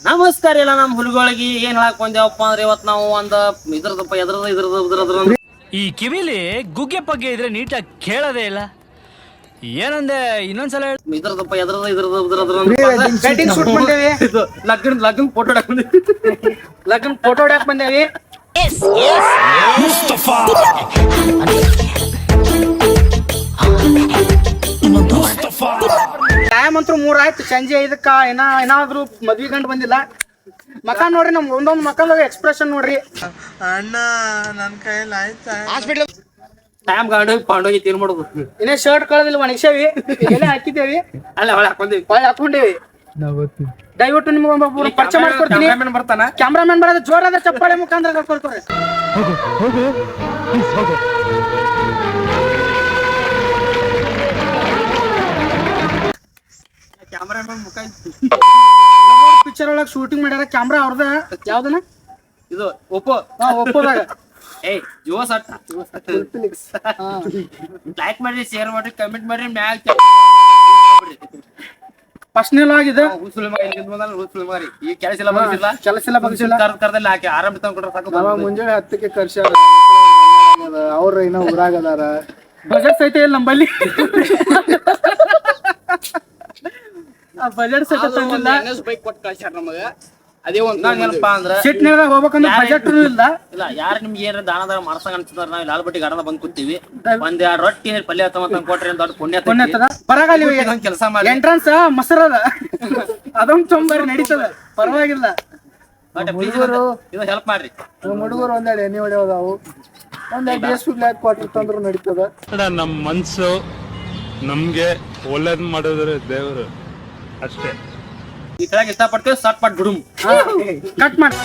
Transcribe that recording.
ನಮಸ್ಕಾರ ಇಲ್ಲ ನಮ್ಮ ಹುಡುಗಳಿಗೆ ಏನ್ ಹೇಳಕ್ ಬಂದೇವಪ್ಪ ಅಂದ್ರೆ ಇವತ್ತು ನಾವು ಒಂದ್ ಇದ್ರದಪ್ಪ ಈ ಕಿವಿಲಿ ಗುಗ್ಗೆ ಪಗ್ಗೆ ಇದ್ರೆ ನೀಟಾಗಿ ಕೇಳೋದೇ ಇಲ್ಲ. ಏನಂದೆ ಇನ್ನೊಂದ್ಸಲ ಇದ್ರದಪ್ಪ ಲಗ್ನ ಫೋಟೋ ಲಗ್ನ ಫೋಟೋ ಹೊಡ್ಯಾಕ್ ಬಂದೇವಿ. ಟೈಮ್ ಅಂತೂ 3 ಆಯ್ತು, ಸಂಜೆ 5ಕ್ಕ ಏನಾದ್ರು ಮದ್ವಿ ಗಂಟು ಬಂದಿಲ್ಲ. ಮಕ ನೋಡ್ರಿ, ನಮ್ ಒಂದೊಂದು ಮಕ್ಕಳದಾಗ ಎಕ್ಸ್ಪ್ರೆಷನ್ ನೋಡ್ರಿ. ಅಣ್ಣ ನನ್ ಕೈಯಲ್ಲಿ ಆಯ್ತಾ ಹಾಸ್ಪಿಟಲ್ ಟೈಮ್ ಗಾಂಡೋಗಿ ಪಾಂಡೋಗಿ ತೀರ್ ಮಾಡುದು. ಇನ್ನೇ ಶರ್ಟ್ ಕಳೆದಿಲ್ಲ, ಒಣಗ್ಸೇವಿ, ಎಲೆ ಹಾಕಿದ್ದೇವಿ, ಅಲ್ಲ ಹೊಳೆ ಹಾಕೊಂಡೇವಿ, ಹೊಳೆ ಹಾಕೊಂಡೇವಿ. ದಯವಿಟ್ಟು ನಿಮ್ಗೆ ಒಬ್ಬೊಬ್ರು ಪರಿಚಯ ಮಾಡ್ಕೊಡ್ತೀನಿ. ಬರ್ತಾನ ಕ್ಯಾಮ್ರಾಮನ್ ಬರೋದು ಜೋರಾದ ಚಪ್ಪಾಳೆ ಮುಖಾಂತರ ಕರ್ಕೊಳ್ತಾರೆ. ಕ್ಯಾಮ್ರಾಮನ್ ಮುಖ ಪಿಕ್ಚರ್ ಒಳಗೆ ಶೂಟಿಂಗ್ ಮಾಡ್ಯಾರ. ಕ್ಯಾಮ್ರಾ ಅವ್ರದ ಯಾವ್ದನ ಇದು ಒಪ್ಪೋ ಒಪ್ಪೋದಾಗ. ಏಯ್ ಜುವ ಸಟ್ ಲೈಕ್ ಮಾಡ್ರಿ, ಶೇರ್ ಮಾಡ್ರಿ, ಕಮೆಂಟ್ ಮಾಡ್ರಿ, ಮ್ಯಾಗ್ ಪರ್ಸನಲ್ ಆಗಿದೆ. ಈ ಕೆಲಸ ಎಲ್ಲ ಬಗ್ಸಿಲ್ಲ, ಕೆಲಸ ಎಲ್ಲ ಬಗ್ಸಿಲ್ಲ. ಕರ್ದಲ್ಲಿ ಹಾಕಿ ಆರಾಮ್ ತಂದ್ಕೊಟ್ರೆ ಸಾಕು. ಮುಂಜಾನೆ 10ಕ್ಕೆ ಕರ್ಸ್ಯಾರ. ಅವ್ರ ಏನೋ ಊರಾಗದಾರ. ಬಜೆಟ್ ಸಹಿತ ಇಲ್ಲ ನಂಬಲ್ಲಿ. ಬಜೆಟ್ ಸಹಿತ ತಂದಿಲ್ಲ. ಬೈಕ್ ಕೊಟ್ಟು ಕಳ್ಸ್ಯಾರ ನಮಗ. ಅದೇ ಒಂದ್ ಏನಪ್ಪ ಅಂದ್ರ ಸಿಟ್ ನೀರಾಗ ಹೋಗ್ಬೇಕಂದ್ರೆ ಬಜೆಟ್ ಇಲ್ಲ. ಇಲ್ಲ, ಯಾರು ನಿಮ್ಗೆ ಏನಾರ ದಾನದಾರ ಮಾಡ್ಸಂಗ ಅನ್ಸಿದಾರ ನಾವು ಲಾಲ್ಬಟ್ಟಿ ಗಾರ್ಡನ್ ಬಂದ್ ಕೂತೀವಿ. ಒಂದ್ 2 ರೊಟ್ಟಿ ಪಲ್ಯ ತಂದ್ ಕೊಟ್ರಿ ದೊಡ್ಡ ಪುಣ್ಯ ಬರಾಗಲಿ ಕೆಲಸ ಮಾಡಿ. ಎಂಟ್ರನ್ಸ್ ಮೊಸರದ ಅದೊಂದು ತೊಂಬರಿ ನಡೀತದ, ಪರವಾಗಿಲ್ಲ. ಇದು ಹೆಲ್ಪ್ ಮಾಡ್ರಿ. ಹುಡುಗರು ಒಂದೆರಡು ಎಣ್ಣೆ ಹೊಡೆಯೋದಾವು, ಒಂದೆರಡು DSP ಬ್ಲ್ಯಾಕ್ ಕ್ವಾರ್ಟರ್ ತಂದ್ರು ನಡೀತದ. ನಮ್ಮ ಮನ್ಸು ನಮ್ಗೆ ಒಳ್ಳೇದ್ ಮಾಡಿದ್ರೆ ದೇವರು ಅಷ್ಟೇ. ಈ ತರ ಇಷ್ಟಪಡ್ತೇವೆ, ಸ್ಟಾರ್ಟ್ ಮಾಡಿ ಬಿಡುಮ್. ಕಟ್ ಮಾಡಿ.